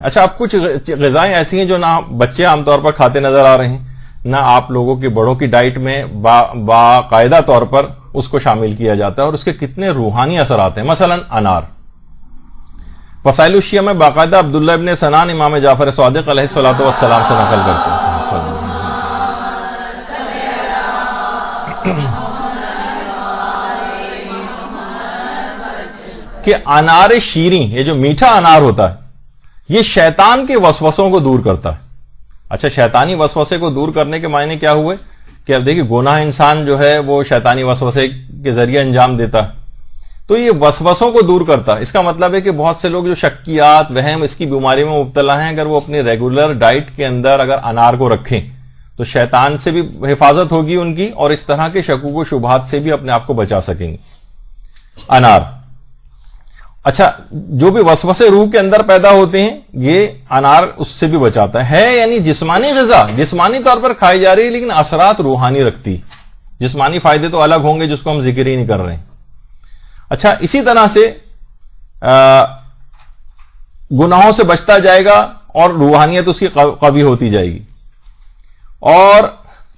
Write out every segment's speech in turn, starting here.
اچھا، اب کچھ غذائیں ایسی ہیں جو نہ بچے عام طور پر کھاتے نظر آ رہے ہیں، نہ آپ لوگوں کے بڑوں کی ڈائٹ میں باقاعدہ طور پر اس کو شامل کیا جاتا ہے، اور اس کے کتنے روحانی اثرات ہیں۔ مثلا انار، وسائل الشیعہ میں باقاعدہ عبداللہ ابن سنان امام جعفر صادق علیہ الصلوۃ والسلام سے نقل کرتے ہیں کہ انار شیریں، یہ جو میٹھا انار ہوتا ہے، یہ شیطان کے وسوسوں کو دور کرتا ہے۔ اچھا، شیطانی وسوسے کو دور کرنے کے معنی کیا ہوئے کہ اب دیکھیے گناہ انسان جو ہے وہ شیطانی وسوسے کے ذریعے انجام دیتا ہے، تو یہ وسوسوں کو دور کرتا ہے۔ اس کا مطلب ہے کہ بہت سے لوگ جو شکیات، وہم، اس کی بیماری میں مبتلا ہیں، اگر وہ اپنی ریگولر ڈائٹ کے اندر اگر انار کو رکھیں تو شیطان سے بھی حفاظت ہوگی ان کی، اور اس طرح کے شکوک و شبہات سے بھی اپنے آپ کو بچا سکیں گے۔ انار، اچھا، جو بھی وسوسے روح کے اندر پیدا ہوتے ہیں یہ انار اس سے بھی بچاتا ہے، یعنی جسمانی غذا جسمانی طور پر کھائی جا رہی ہے لیکن اثرات روحانی رکھتی، جسمانی فائدے تو الگ ہوں گے جس کو ہم ذکر ہی نہیں کر رہے ہیں۔ اچھا، اسی طرح سے گناہوں سے بچتا جائے گا اور روحانیت اس کی قوی ہوتی جائے گی، اور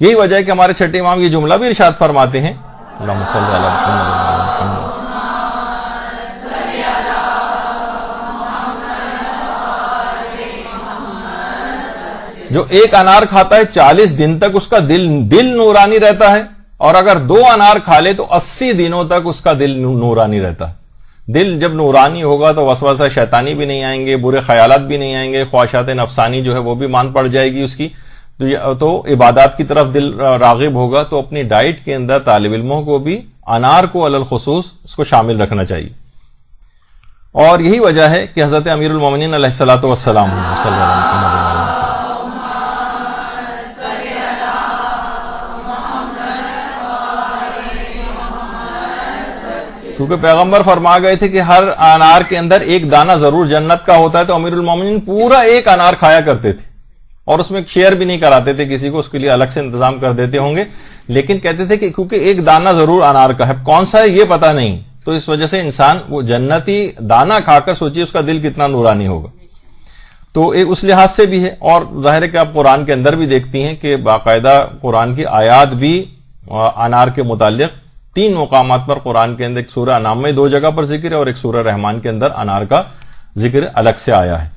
یہی وجہ ہے کہ ہمارے چھٹے امام یہ جملہ بھی ارشاد فرماتے ہیں، اللہم صلی علی محمد۔ جو ایک انار کھاتا ہے 40 دن تک اس کا دل نورانی رہتا ہے، اور اگر 2 انار کھا لے تو 80 دنوں تک اس کا دل نورانی رہتا ہے۔ دل جب نورانی ہوگا تو وسوسہ شیطانی بھی نہیں آئیں گے، برے خیالات بھی نہیں آئیں گے، خواہشات نفسانی جو ہے وہ بھی مان پڑ جائے گی اس کی، تو عبادات کی طرف دل راغب ہوگا۔ تو اپنی ڈائٹ کے اندر طالب علموں کو بھی انار کو علی الخصوص اس کو شامل رکھنا چاہیے، اور یہی وجہ ہے کہ حضرت امیر المومنین علیہ الصلوۃ والسلام صلی اللہ علیہ وسلم کیونکہ پیغمبر فرما گئے تھے کہ ہر انار کے اندر ایک دانہ ضرور جنت کا ہوتا ہے، تو امیر المومنین پورا ایک انار کھایا کرتے تھے، اور اس میں شیئر بھی نہیں کراتے تھے کسی کو، اس کے لیے الگ سے انتظام کر دیتے ہوں گے، لیکن کہتے تھے کہ کیونکہ ایک دانہ ضرور انار کا ہے، کون سا ہے یہ پتہ نہیں، تو اس وجہ سے انسان وہ جنتی دانہ کھا کر سوچیے اس کا دل کتنا نورانی ہوگا۔ تو ایک اس لحاظ سے بھی ہے، اور ظاہر ہے کہ آپ قرآن کے اندر بھی دیکھتی ہیں کہ باقاعدہ قرآن کی آیات بھی انار کے متعلق 3 مقامات پر قرآن کے اندر، ایک سورہ انعام میں 2 جگہ پر ذکر ہے، اور ایک سورہ رحمان کے اندر انار کا ذکر الگ سے آیا ہے۔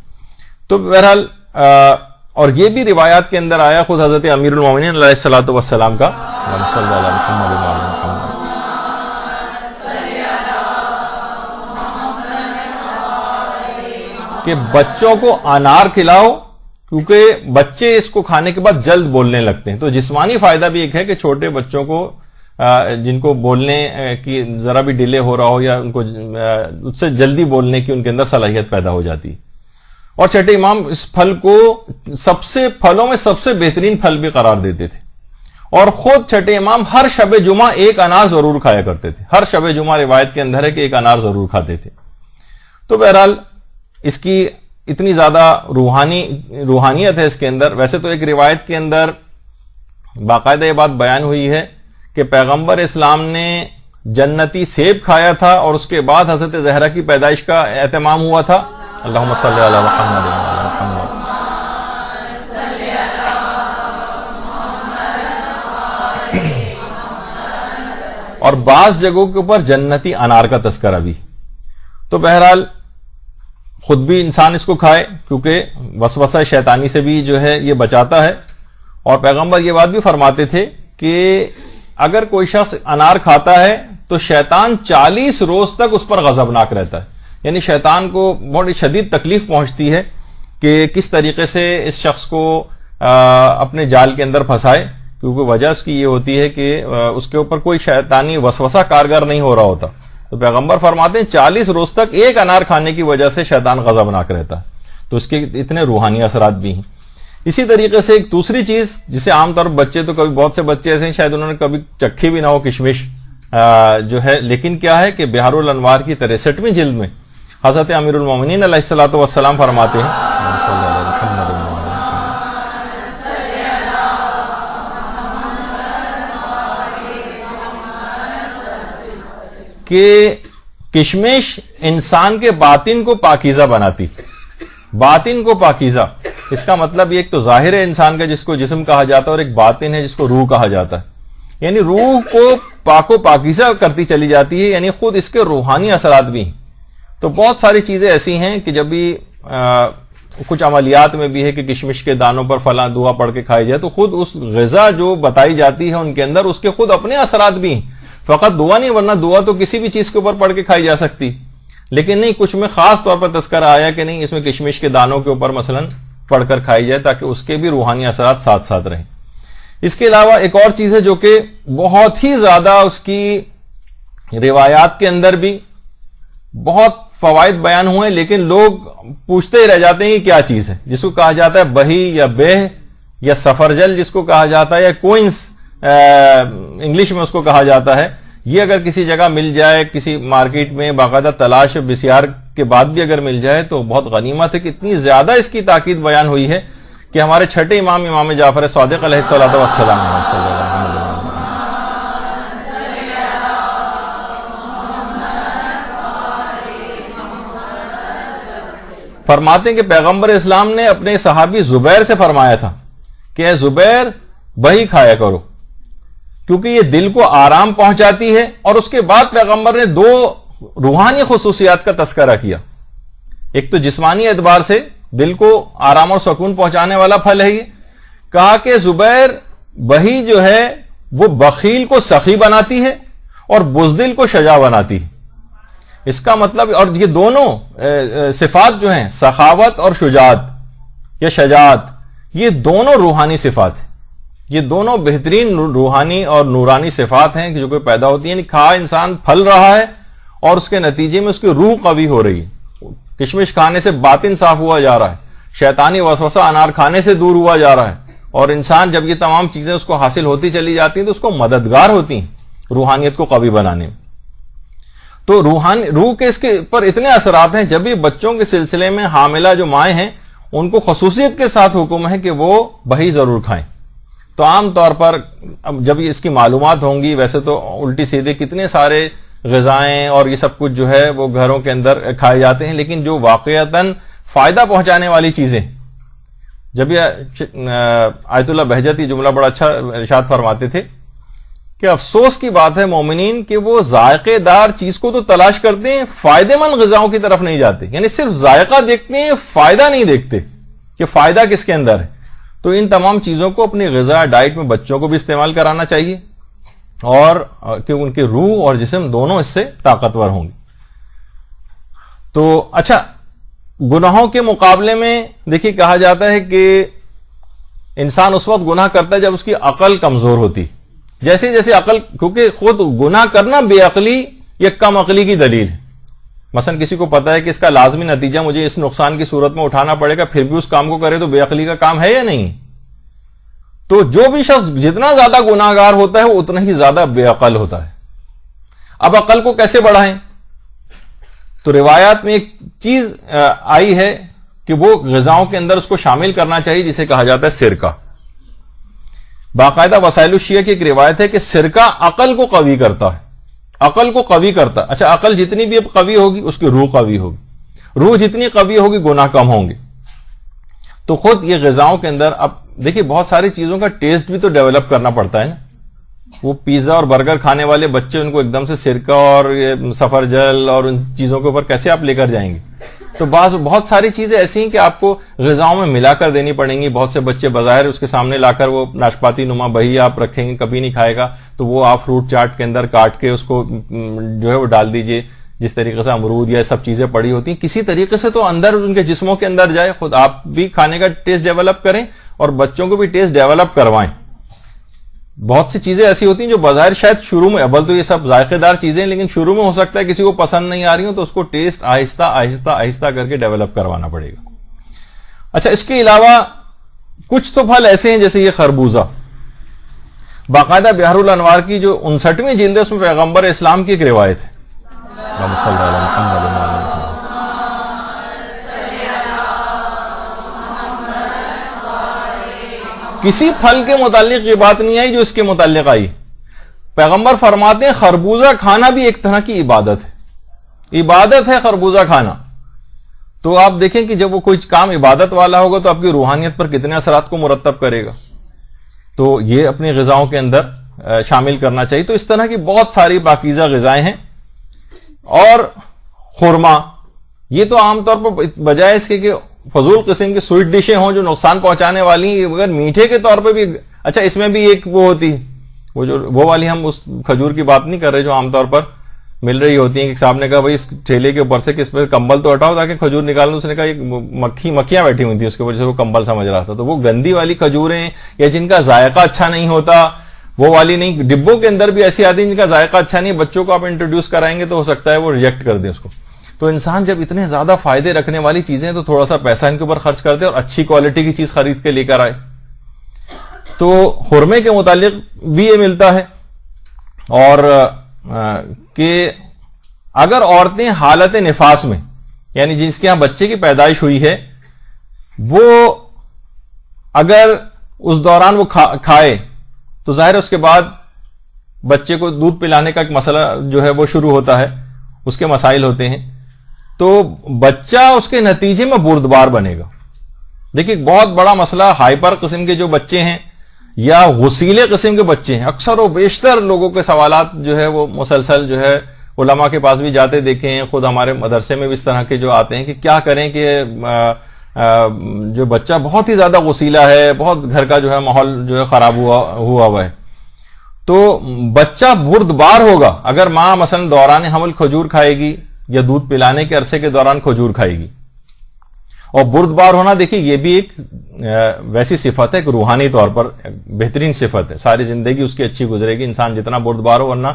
تو بہرحال اور یہ بھی روایات کے اندر آیا خود حضرت امیر المومنین علیہ الصلوۃ والسلام کا، صلی اللہ علیہ محمد کہ بچوں کو انار کھلاؤ، کیونکہ بچے اس کو کھانے کے بعد جلد بولنے لگتے ہیں۔ تو جسمانی فائدہ بھی ایک ہے کہ چھوٹے بچوں کو جن کو بولنے کی ذرا بھی ڈیلے ہو رہا ہو، یا ان کو اس سے جلدی بولنے کی ان کے اندر صلاحیت پیدا ہو جاتی ہے۔ اور چھٹے امام اس پھل کو پھلوں میں سب سے بہترین پھل بھی قرار دیتے تھے، اور خود چھٹے امام ہر شب جمعہ ایک انار ضرور کھایا کرتے تھے، ہر شب جمعہ روایت کے اندر ہے کہ ایک انار ضرور کھاتے تھے۔ تو بہرحال اس کی اتنی زیادہ روحانیت ہے اس کے اندر۔ ویسے تو ایک روایت کے اندر باقاعدہ یہ بات بیان ہوئی ہے کہ پیغمبر اسلام نے جنتی سیب کھایا تھا، اور اس کے بعد حضرت زہرا کی پیدائش کا اہتمام ہوا تھا۔ اللہم صلی علی محمد وعلی محمد۔ اور بعض جگہوں کے اوپر جنتی انار کا تذکرہ بھی۔ تو بہرحال خود بھی انسان اس کو کھائے، کیونکہ وسوسہ شیطانی سے بھی جو ہے یہ بچاتا ہے، اور پیغمبر یہ بات بھی فرماتے تھے کہ اگر کوئی شخص انار کھاتا ہے تو شیطان 40 روز تک اس پر غضبناک رہتا ہے، یعنی شیطان کو بہت شدید تکلیف پہنچتی ہے کہ کس طریقے سے اس شخص کو اپنے جال کے اندر پھنسائے، کیونکہ وجہ اس کی یہ ہوتی ہے کہ اس کے اوپر کوئی شیطانی وسوسہ کارگر نہیں ہو رہا ہوتا۔ تو پیغمبر فرماتے ہیں 40 روز تک ایک انار کھانے کی وجہ سے شیطان غضبناک رہتا ہے، تو اس کے اتنے روحانی اثرات بھی ہیں۔ اسی طریقے سے ایک دوسری چیز جسے عام طور پر بچے، تو کبھی بہت سے بچے ایسے ہیں شاید انہوں نے کبھی چکھی بھی نہ ہو، کشمش جو ہے، لیکن کیا ہے کہ بہار الانوار کی 63ویں جلد میں حضرت امیر المومنین علیہ الصلوۃ والسلام فرماتے ہیں کہ کشمش انسان کے باطن کو پاکیزہ بناتی، باطن کو پاکیزہ، اس کا مطلب یہ ایک تو ظاہر ہے انسان کا جس کو جسم کہا جاتا ہے، اور ایک باطن ہے جس کو روح کہا جاتا ہے، یعنی روح کو پاک و پاکیزہ کرتی چلی جاتی ہے، یعنی خود اس کے روحانی اثرات بھی ہیں۔ تو بہت ساری چیزیں ایسی ہیں کہ جب بھی کچھ عملیات میں بھی ہے کہ کشمش کے دانوں پر فلاں دعا پڑھ کے کھائی جائے، تو خود اس غذا جو بتائی جاتی ہے ان کے اندر اس کے خود اپنے اثرات بھی ہیں، فقط دعا نہیں، ورنہ دعا تو کسی بھی چیز کے اوپر پڑھ کے کھائی جا سکتی، لیکن نہیں، کچھ میں خاص طور پر تذکرہ آیا کہ نہیں، اس میں کشمش کے دانوں کے اوپر مثلا پڑھ کر کھائی جائے تاکہ اس کے بھی روحانی اثرات ساتھ ساتھ رہیں۔ اس کے علاوہ ایک اور چیز ہے جو کہ بہت ہی زیادہ اس کی روایات کے اندر بھی بہت فوائد بیان ہوئے، لیکن لوگ پوچھتے ہی رہ جاتے ہیں یہ کیا چیز ہے، جس کو کہا جاتا ہے بہی یا بہ یا سفرجل جس کو کہا جاتا ہے، یا کوئنس انگلش میں اس کو کہا جاتا ہے۔ یہ اگر کسی جگہ مل جائے، کسی مارکیٹ میں باقاعدہ تلاش بسیار کے بعد بھی اگر مل جائے تو بہت غنیمت ہے کہ اتنی زیادہ اس کی تاکید بیان ہوئی ہے کہ ہمارے چھٹے امام جعفر صادق علیہ الصلوۃ والسلام فرماتے ہیں کہ پیغمبر اسلام نے اپنے صحابی زبیر سے فرمایا تھا کہ اے زبیر بہی کھایا کرو، کیونکہ یہ دل کو آرام پہنچاتی ہے۔ اور اس کے بعد پیغمبر نے دو روحانی خصوصیات کا تذکرہ کیا، ایک تو جسمانی اعتبار سے دل کو آرام اور سکون پہنچانے والا پھل ہے، یہ کہا کہ زبیر بہی جو ہے وہ بخیل کو سخی بناتی ہے اور بزدل کو شجاع بناتی ہے۔ اس کا مطلب، اور یہ دونوں صفات جو ہیں سخاوت اور شجاعت یا شجاعت، یہ دونوں روحانی صفات ہیں، یہ دونوں بہترین روحانی اور نورانی صفات ہیں جو کہ پیدا ہوتی ہیں، یعنی کھا انسان پھل رہا ہے اور اس کے نتیجے میں اس کی روح قوی ہو رہی ہے، کشمش کھانے سے باطن صاف ہوا جا رہا ہے، شیطانی وسوسہ انار کھانے سے دور ہوا جا رہا ہے، اور انسان جب یہ تمام چیزیں اس کو حاصل ہوتی چلی جاتی ہیں تو اس کو مددگار ہوتی ہیں روحانیت کو قوی بنانے میں۔ تو روح کے اس کے پر اتنے اثرات ہیں، جب بھی بچوں کے سلسلے میں حاملہ جو مائیں ہیں ان کو خصوصیت کے ساتھ حکم ہے کہ وہ بہی ضرور کھائیں۔ تو عام طور پر جب اس کی معلومات ہوں گی، ویسے تو الٹی سیدھے کتنے سارے غذائیں اور یہ سب کچھ جو ہے وہ گھروں کے اندر کھائے جاتے ہیں، لیکن جو واقعتاً فائدہ پہنچانے والی چیزیں، جب یہ آیت اللہ بہجتی جملہ بڑا اچھا ارشاد فرماتے تھے کہ افسوس کی بات ہے مومنین کہ وہ ذائقے دار چیز کو تو تلاش کرتے ہیں، فائدہ مند غذاؤں کی طرف نہیں جاتے، یعنی صرف ذائقہ دیکھتے ہیں، فائدہ نہیں دیکھتے کہ فائدہ کس کے اندر ہے۔ تو ان تمام چیزوں کو اپنی غذا ڈائٹ میں بچوں کو بھی استعمال کرانا چاہیے، اور کہ ان کے روح اور جسم دونوں اس سے طاقتور ہوں گے۔ تو اچھا، گناہوں کے مقابلے میں دیکھیے کہا جاتا ہے کہ انسان اس وقت گناہ کرتا ہے جب اس کی عقل کمزور ہوتی، جیسے جیسے عقل، کیونکہ خود گناہ کرنا بے عقلی یا کم عقلی کی دلیل ہے۔ مثلا کسی کو پتا ہے کہ اس کا لازمی نتیجہ مجھے اس نقصان کی صورت میں اٹھانا پڑے گا، پھر بھی اس کام کو کرے تو بے عقلی کا کام ہے یا نہیں؟ تو جو بھی شخص جتنا زیادہ گناہ گار ہوتا ہے وہ اتنا ہی زیادہ بے عقل ہوتا ہے۔ اب عقل کو کیسے بڑھائیں؟ تو روایات میں ایک چیز آئی ہے کہ وہ غذاؤں کے اندر اس کو شامل کرنا چاہیے جسے کہا جاتا ہے سرکہ۔ باقاعدہ وسائل الشیعہ کی ایک روایت ہے کہ سرکہ عقل کو قوی کرتا ہے، عقل کو قوی کرتا ہے۔ اچھا، عقل جتنی بھی اب قوی ہوگی اس کی روح قوی ہوگی، روح جتنی قوی ہوگی گناہ کم ہوں گے۔ تو خود یہ غذاؤں کے اندر اب دیکھیے بہت ساری چیزوں کا ٹیسٹ بھی تو ڈیولپ کرنا پڑتا ہے نا۔ وہ پیزا اور برگر کھانے والے بچے، ان کو ایک دم سے سرکہ اور سفرجل اور ان چیزوں کے اوپر کیسے آپ لے کر جائیں گے؟ تو بہت ساری چیزیں ایسی ہیں کہ آپ کو غذاؤں میں ملا کر دینی پڑیں گی۔ بہت سے بچے بظاہر اس کے سامنے لا کر وہ ناشپاتی نما بہی آپ رکھیں گے، کبھی نہیں کھائے گا، تو وہ آپ فروٹ چاٹ کے اندر کاٹ کے اس کو جو ہے وہ ڈال دیجئے، جس طریقے سے امرود یا سب چیزیں پڑی ہوتی ہیں، کسی طریقے سے تو اندر ان کے جسموں کے اندر جائے، خود آپ بھی کھانے کا ٹیسٹ ڈیولپ کریں اور بچوں کو بھی ٹیسٹ ڈیولپ کروائیں۔ بہت سی چیزیں ایسی ہوتی ہیں جو بظاہر شاید شروع میں، اول تو یہ سب ذائقے دار چیزیں ہیں، لیکن شروع میں ہو سکتا ہے کسی کو پسند نہیں آ رہی ہوں تو اس کو ٹیسٹ آہستہ آہستہ آہستہ کر کے ڈیولپ کروانا پڑے گا۔ اچھا، اس کے علاوہ کچھ تو پھل ایسے ہیں جیسے یہ خربوزہ، باقاعدہ بحر الانوار کی جو 59ویں جلد ہے اس میں پیغمبر اسلام کی ایک روایت ہے، کسی پھل کے متعلق یہ بات نہیں آئی جو اس کے متعلق آئی۔ پیغمبر فرماتے ہیں خربوزہ کھانا بھی ایک طرح کی عبادت ہے، عبادت ہے خربوزہ کھانا۔ تو آپ دیکھیں کہ جب وہ کوئی کام عبادت والا ہوگا تو آپ کی روحانیت پر کتنے اثرات کو مرتب کرے گا. تو یہ اپنی غذاؤں کے اندر شامل کرنا چاہیے. تو اس طرح کی بہت ساری پاکیزہ غذائیں ہیں. اور خورما, یہ تو عام طور پر بجائے اس کے کہ فضول قسم کی سویٹ ڈشیں ہوں جو نقصان پہنچانے والی ہیں, اگر میٹھے کے طور پہ بھی اچھا, اس میں بھی ایک وہ ہوتی, وہ والی, ہم اس کھجور کی بات نہیں کر رہے جو عام طور پر مل رہی ہوتی ہیں. کہ صاحب نے کہا بھائی اس ٹھیلے کے اوپر سے کہ اس پہ کمبل تو ہٹاؤ تاکہ کھجور نکالوں. اس نے کہا مکھیاں بیٹھی ہوئی تھی اس کے اوپر, وہ کمبل سمجھ رہا تھا. تو وہ گندی والی کھجوریں یا جن کا ذائقہ اچھا نہیں ہوتا وہ والی نہیں. ڈبوں کے اندر بھی ایسی آتی ہیں جن کا ذائقہ اچھا نہیں, بچوں کو آپ انٹروڈیوس کرائیں گے تو ہو سکتا ہے وہ ریجیکٹ کر دیں اس کو. تو انسان جب اتنے زیادہ فائدے رکھنے والی چیزیں تو تھوڑا سا پیسہ ان کے اوپر خرچ کر دے اور اچھی کوالٹی کی چیز خرید کے لے کر آئے. تو خرمے کے متعلق بھی یہ ملتا ہے. اور کہ اگر عورتیں حالت نفاس میں, یعنی جس کے ہاں بچے کی پیدائش ہوئی ہے, وہ اگر اس دوران وہ کھائے تو ظاہر اس کے بعد بچے کو دودھ پلانے کا ایک مسئلہ جو ہے وہ شروع ہوتا ہے, اس کے مسائل ہوتے ہیں. تو بچہ اس کے نتیجے میں بردبار بنے گا. دیکھیے بہت بڑا مسئلہ ہائپر قسم کے جو بچے ہیں یا غسیلے قسم کے بچے ہیں, اکثر و بیشتر لوگوں کے سوالات جو ہے وہ مسلسل جو ہے علماء کے پاس بھی جاتے دیکھے ہیں, خود ہمارے مدرسے میں بھی اس طرح کے جو آتے ہیں کہ کیا کریں کہ جو بچہ بہت ہی زیادہ غسیلہ ہے, بہت گھر کا جو ہے ماحول جو ہے خراب ہوا ہے, تو بچہ بردبار ہوگا اگر ماں مثلا دوران حمل کھجور کھائے گی یا دودھ پلانے کے عرصے کے دوران کھجور کھائے گی. اور بردبار ہونا دیکھیے یہ بھی ایک ویسی صفت ہے, ایک روحانی طور پر بہترین صفت ہے. ساری زندگی اس کی اچھی گزرے گی انسان جتنا بردبار ہو, ورنہ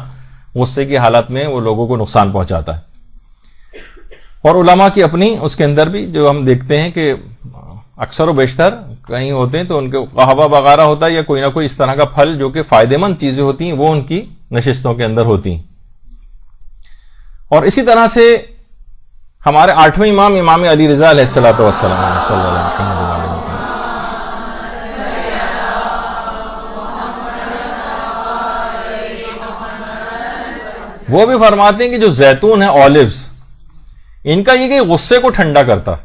غصے کی حالت میں وہ لوگوں کو نقصان پہنچاتا ہے. اور علماء کی اپنی اس کے اندر بھی جو ہم دیکھتے ہیں کہ اکثر و بیشتر کہیں ہوتے ہیں تو ان کے قہوہ وغیرہ ہوتا ہے یا کوئی نہ کوئی اس طرح کا پھل جو کہ فائدے مند چیزیں ہوتی ہیں وہ ان کی نشستوں کے اندر ہوتی ہیں. اور اسی طرح سے ہمارے 8ویں امام امام علی رضا علیہ الصلوۃ والسلام صلی اللہ علیہ وسلم وہ بھی فرماتے ہیں کہ جو زیتون ہے, اولیوز, ان کا یہ کہ غصے کو ٹھنڈا کرتا.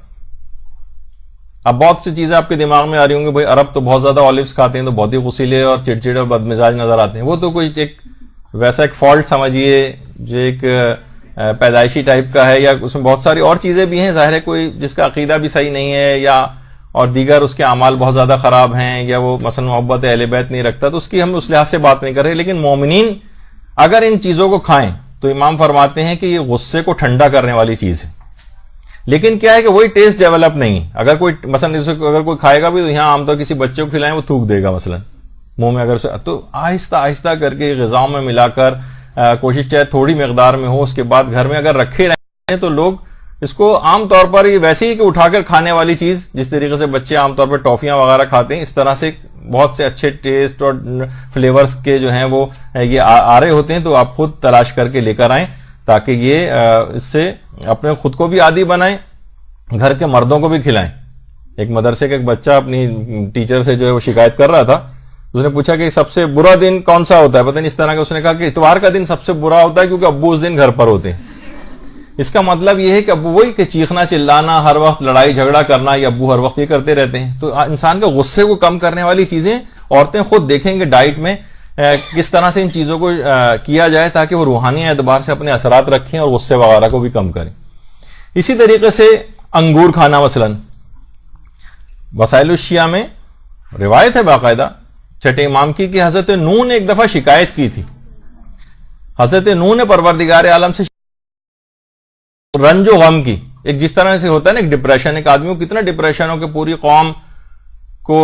اب بہت سی چیزیں آپ کے دماغ میں آ رہی ہوں گی, بھائی عرب تو بہت زیادہ اولیوز کھاتے ہیں تو بہت ہی غصیلے اور چڑچڑے اور بدمزاج نظر آتے ہیں. وہ تو کوئی ایک ویسا ایک فالٹ سمجھیے جو ایک پیدائشی ٹائپ کا ہے, یا اس میں بہت ساری اور چیزیں بھی ہیں. ظاہر ہے کوئی جس کا عقیدہ بھی صحیح نہیں ہے یا اور دیگر اس کے اعمال بہت زیادہ خراب ہیں, یا وہ مثلا محبت اہل بیت نہیں رکھتا, تو اس کی ہم اس لحاظ سے بات نہیں کر رہے. لیکن مومنین اگر ان چیزوں کو کھائیں تو امام فرماتے ہیں کہ یہ غصے کو ٹھنڈا کرنے والی چیز ہے. لیکن کیا ہے کہ وہی ٹیسٹ ڈیولپ نہیں. اگر کوئی مثلا اگر کوئی کھائے گا بھی تو یہاں عام طور کسی بچے کو کھلائیں وہ تھوک دے گا مثلا منہ میں, اگر تو آہستہ آہستہ کر کے غذاؤں میں ملا کر کوشش چاہے تھوڑی مقدار میں ہو, اس کے بعد گھر میں اگر رکھے رہے ہیں تو لوگ اس کو عام طور پر یہ ویسے ہی کہ اٹھا کر کھانے والی چیز, جس طریقے سے بچے عام طور پر ٹافیاں وغیرہ کھاتے ہیں, اس طرح سے بہت سے اچھے ٹیسٹ اور فلیورز کے جو ہیں وہ یہ آ رہے ہوتے ہیں. تو آپ خود تلاش کر کے لے کر آئیں تاکہ یہ اس سے اپنے خود کو بھی عادی بنائیں, گھر کے مردوں کو بھی کھلائیں. ایک مدرسے کا ایک بچہ اپنی ٹیچر سے جو ہے وہ شکایت کر رہا تھا. اس نے پوچھا کہ سب سے برا دن کون سا ہوتا ہے, پتہ نہیں اس طرح کا. اس نے کہا کہ اتوار کا دن سب سے برا ہوتا ہے کیونکہ ابو اس دن گھر پر ہوتے ہیں. اس کا مطلب یہ ہے کہ ابو وہی کہ چیخنا چلانا, ہر وقت لڑائی جھگڑا کرنا, یہ ابو ہر وقت یہ کرتے رہتے ہیں. تو انسان کے غصے کو کم کرنے والی چیزیں عورتیں خود دیکھیں گے ڈائٹ میں کس طرح سے ان چیزوں کو کیا جائے تاکہ وہ روحانی اعتبار سے اپنے اثرات رکھیں اور غصے وغیرہ کو بھی کم کریں. اسی طریقے سے انگور کھانا, مثلا وسائل الشیعہ میں روایت ہے باقاعدہ چھٹے امام کی کہ حضرت نوح نے ایک دفعہ شکایت کی تھی. حضرت نوح نے پروردگار عالم سے رنج و غم کی, ایک جس طرح سے ہوتا ہے نا ایک ڈپریشن, ایک آدمی کو کتنا ڈپریشن ہو کہ پوری قوم کو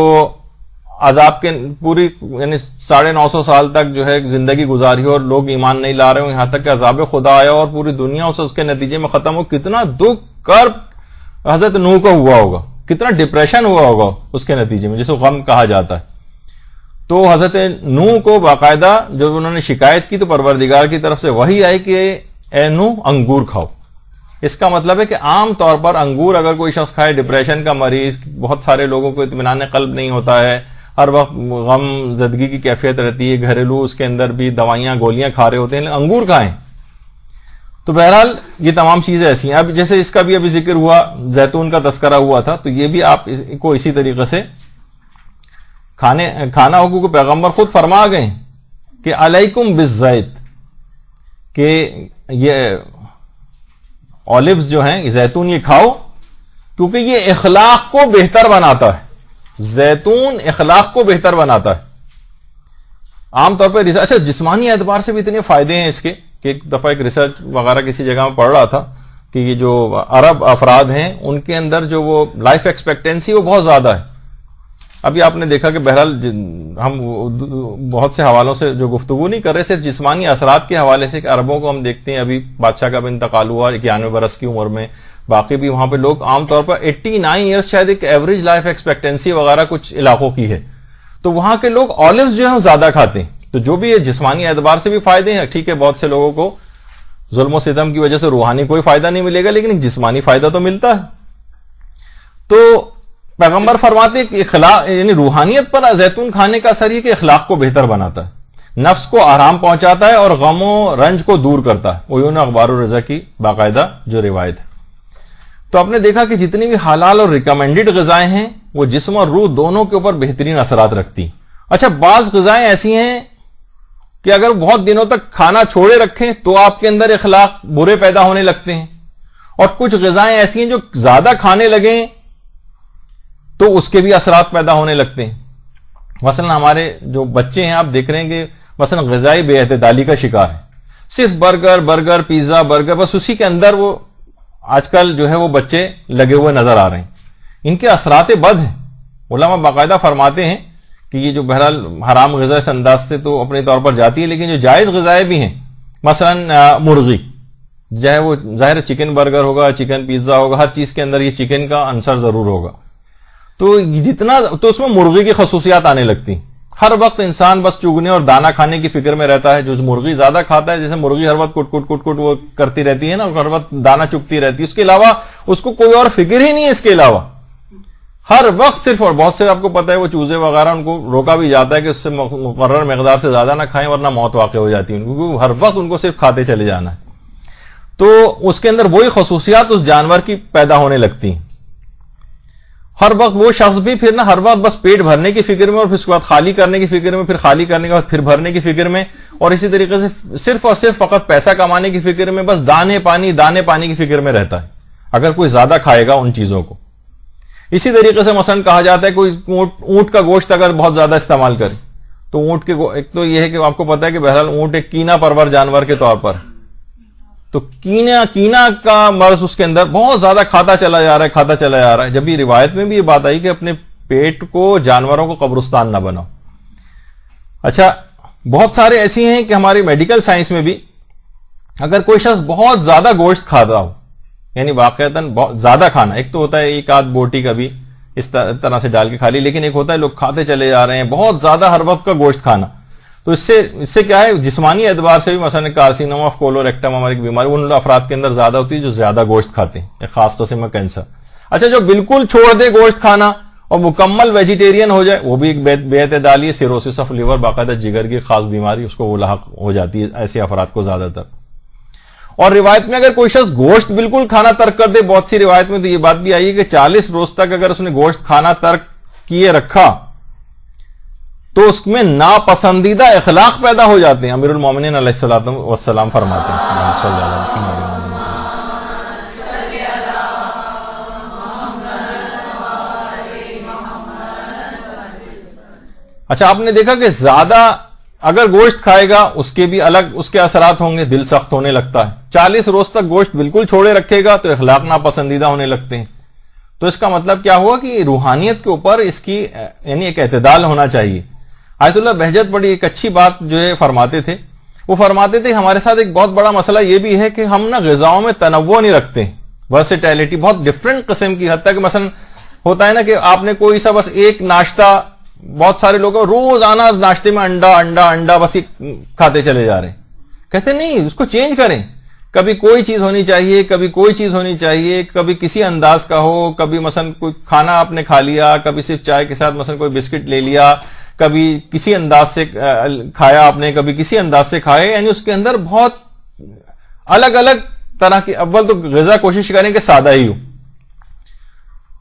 عذاب کے پوری یعنی 950 سال تک جو ہے زندگی گزاری ہو اور لوگ ایمان نہیں لا رہے ہوں, یہاں تک کہ عذاب خدا آیا اور پوری دنیا اس کے نتیجے میں ختم ہو. کتنا دکھ کرب حضرت نوح کو ہوا ہوگا, کتنا ڈپریشن ہوا ہوگا اس کے نتیجے میں, جس کو غم کہا جاتا ہے. تو حضرت نوح کو باقاعدہ جب انہوں نے شکایت کی تو پروردگار کی طرف سے وحی آئی کہ اے نوح انگور کھاؤ. اس کا مطلب ہے کہ عام طور پر انگور اگر کوئی شخص کھائے, ڈپریشن کا مریض, بہت سارے لوگوں کو اطمینان قلب نہیں ہوتا ہے, ہر وقت غم زدگی کی کیفیت رہتی ہے, گھریلو اس کے اندر بھی دوائیاں گولیاں کھا رہے ہوتے ہیں, انگور کھائیں تو بہرحال یہ تمام چیزیں ایسی ہیں. اب جیسے اس کا بھی ابھی ذکر ہوا, زیتون کا تذکرہ ہوا تھا, تو یہ بھی آپ اس کو اسی طریقے سے کھانا ہوگا کہ پیغمبر خود فرما گئے کہ علیکم بالزیت, کہ یہ اولیوز جو ہیں, زیتون یہ کھاؤ کیونکہ یہ اخلاق کو بہتر بناتا ہے. زیتون اخلاق کو بہتر بناتا ہے. عام طور پہ اچھا جسمانی اعتبار سے بھی اتنے فائدے ہیں اس کے کہ ایک دفعہ ایک ریسرچ وغیرہ کسی جگہ میں پڑھ رہا تھا کہ یہ جو عرب افراد ہیں ان کے اندر جو وہ لائف ایکسپیکٹینسی وہ بہت زیادہ ہے. ابھی آپ نے دیکھا کہ بہرحال ہم بہت سے حوالوں سے جو گفتگو نہیں کر رہے, صرف جسمانی اثرات کے حوالے سے کہ عربوں کو ہم دیکھتے ہیں, ابھی بادشاہ کا بھی انتقال ہوا 91 برس کی عمر میں, باقی بھی وہاں پہ لوگ عام طور پر 89 ایئرس شاید ایک ایوریج لائف ایکسپیکٹینسی وغیرہ کچھ علاقوں کی ہے. تو وہاں کے لوگ آلیوز جو ہیں زیادہ کھاتے ہیں. تو جو بھی یہ جسمانی اعتبار سے بھی فائدے ہیں, ٹھیک ہے بہت سے لوگوں کو ظلم و ستم کی وجہ سے روحانی کوئی فائدہ نہیں ملے گا, لیکن ایک جسمانی فائدہ تو ملتا ہے. تو پیغمبر فرماتے ہیں کہ اخلاق یعنی روحانیت پر زیتون کھانے کا اثر یہ کہ اخلاق کو بہتر بناتا ہے, نفس کو آرام پہنچاتا ہے اور غم و رنج کو دور کرتا ہے. وہی اخبار الرضا کی باقاعدہ جو روایت ہے. تو آپ نے دیکھا کہ جتنی بھی حلال اور ریکمینڈڈ غذائیں ہیں وہ جسم اور روح دونوں کے اوپر بہترین اثرات رکھتی. اچھا بعض غذائیں ایسی ہیں کہ اگر بہت دنوں تک کھانا چھوڑے رکھیں تو آپ کے اندر اخلاق برے پیدا ہونے لگتے ہیں, اور کچھ غذائیں ایسی ہیں جو زیادہ کھانے لگیں تو اس کے بھی اثرات پیدا ہونے لگتے ہیں. مثلا ہمارے جو بچے ہیں آپ دیکھ رہے ہیں کہ مثلا غذائی بے اعتدالی کا شکار ہے, صرف برگر پیزا برگر, بس اسی کے اندر وہ آج کل جو ہے وہ بچے لگے ہوئے نظر آ رہے ہیں. ان کے اثرات بد ہیں. علماء باقاعدہ فرماتے ہیں کہ یہ جو بہرحال حرام غذا اس انداز سے تو اپنے طور پر جاتی ہے, لیکن جو جائز غذائیں بھی ہیں, مثلا مرغی, چاہے وہ ظاہر چکن برگر ہوگا, چکن پیزا ہوگا, ہر چیز کے اندر یہ چکن کا عنصر ضرور ہوگا. تو جتنا تو اس میں مرغی کی خصوصیات آنے لگتی. ہر وقت انسان بس چگنے اور دانا کھانے کی فکر میں رہتا ہے. جو مرغی زیادہ کھاتا ہے, جیسے مرغی ہر وقت کٹ کٹ وہ کرتی رہتی ہے نا, ہر وقت دانا چگتی رہتی ہے, اس کے علاوہ اس کو کوئی اور فکر ہی نہیں ہے. اس کے علاوہ ہر وقت صرف, اور بہت سے آپ کو پتا ہے وہ چوزے وغیرہ ان کو روکا بھی جاتا ہے کہ اس سے مقرر مقدار سے زیادہ نہ کھائیں ورنہ موت واقع ہو جاتی ہے, کیونکہ ہر وقت ان کو صرف کھاتے چلے جانا ہے. تو اس کے اندر وہی خصوصیات اس جانور کی پیدا ہونے لگتی ہیں. ہر وقت وہ شخص بھی پھر نا ہر وقت بس پیٹ بھرنے کی فکر میں, اور پھر اس کے بعد خالی کرنے کی فکر میں, پھر خالی کرنے کے بعد پھر بھرنے کی فکر میں, اور اسی طریقے سے صرف اور صرف فقط پیسہ کمانے کی فکر میں, بس دانے پانی کی فکر میں رہتا ہے اگر کوئی زیادہ کھائے گا ان چیزوں کو. اسی طریقے سے مثلا کہا جاتا ہے کوئی اونٹ کا گوشت اگر بہت زیادہ استعمال کرے تو اونٹ کے ایک تو یہ ہے کہ آپ کو پتا ہے کہ بہرحال اونٹ ایک کینا پرور جانور کے طور پر, تو کینا کا مرض اس کے اندر بہت زیادہ کھاتا چلا جا رہا ہے. جب یہ روایت میں بھی یہ بات آئی کہ اپنے پیٹ کو جانوروں کو قبرستان نہ بناؤ. اچھا بہت سارے ایسی ہیں کہ ہماری میڈیکل سائنس میں بھی اگر کوئی شخص بہت زیادہ گوشت کھاتا ہو, یعنی واقعتاً بہت زیادہ کھانا, ایک تو ہوتا ہے ایک آدھ بوٹی کا بھی اس طرح سے ڈال کے کھا لی, لیکن ایک ہوتا ہے لوگ کھاتے چلے جا رہے ہیں بہت زیادہ ہر وقت کا گوشت کھانا. تو اس سے کیا ہے, جسمانی اعتبار سے بھی مثلا کارسینوما آف کولوریکٹم ہماری بیماری ان افراد کے اندر زیادہ ہوتی ہے جو زیادہ گوشت کھاتے ہیں, ایک خاص قسم کا کینسر. اچھا جو بالکل چھوڑ دے گوشت کھانا اور مکمل ویجیٹیرین ہو جائے, وہ بھی ایک بے اعتدالی ہے, سیروسس آف لیور, باقاعدہ جگر کی خاص بیماری اس کو وہ لاحق ہو جاتی ہے ایسے افراد کو زیادہ تر. اور روایت میں اگر کوئی شخص گوشت بالکل کھانا ترک کر دے, بہت سی روایت میں تو یہ بات بھی آئی ہے کہ 40 روز تک اگر اس نے گوشت کھانا ترک کیے رکھا تو اس میں ناپسندیدہ اخلاق پیدا ہو جاتے ہیں. امیر المومنین علیہ الصلوۃ والسلام فرماتے ہیں. اچھا آپ نے دیکھا کہ زیادہ اگر گوشت کھائے گا اس کے بھی الگ اس کے اثرات ہوں گے, دل سخت ہونے لگتا ہے. 40 روز تک گوشت بالکل چھوڑے رکھے گا تو اخلاق ناپسندیدہ ہونے لگتے ہیں. تو اس کا مطلب کیا ہوا کہ روحانیت کے اوپر اس کی یعنی ایک اعتدال ہونا چاہیے. آیت اللہ بہجت بڑی ایک اچھی بات جو ہے فرماتے تھے, وہ فرماتے تھے ہمارے ساتھ ایک بہت بڑا مسئلہ یہ بھی ہے کہ ہم نا غذاؤں میں تنوع نہیں رکھتے, ورسٹیلٹی بہت ڈفرینٹ قسم کی, حتیٰ کہ مثلا ہوتا ہے نا کہ آپ نے کوئی سا بس ایک ناشتہ, بہت سارے لوگ روز آنا ناشتے میں انڈا بس کھاتے چلے جا رہے ہیں. کہتے نہیں, اس کو چینج کریں, کبھی کوئی چیز ہونی چاہیے, کبھی کوئی چیز ہونی چاہیے, کبھی کسی انداز کا ہو, کبھی مثلا کوئی کھانا آپ نے کھا لیا, کبھی صرف چائے کے ساتھ مثلا کوئی بسکٹ لے لیا, کبھی کسی انداز سے کھایا آپ نے, کبھی کسی انداز سے کھائے, یعنی اس کے اندر بہت الگ الگ طرح کی اول تو غذا کوشش کریں کہ سادہ ہی ہو.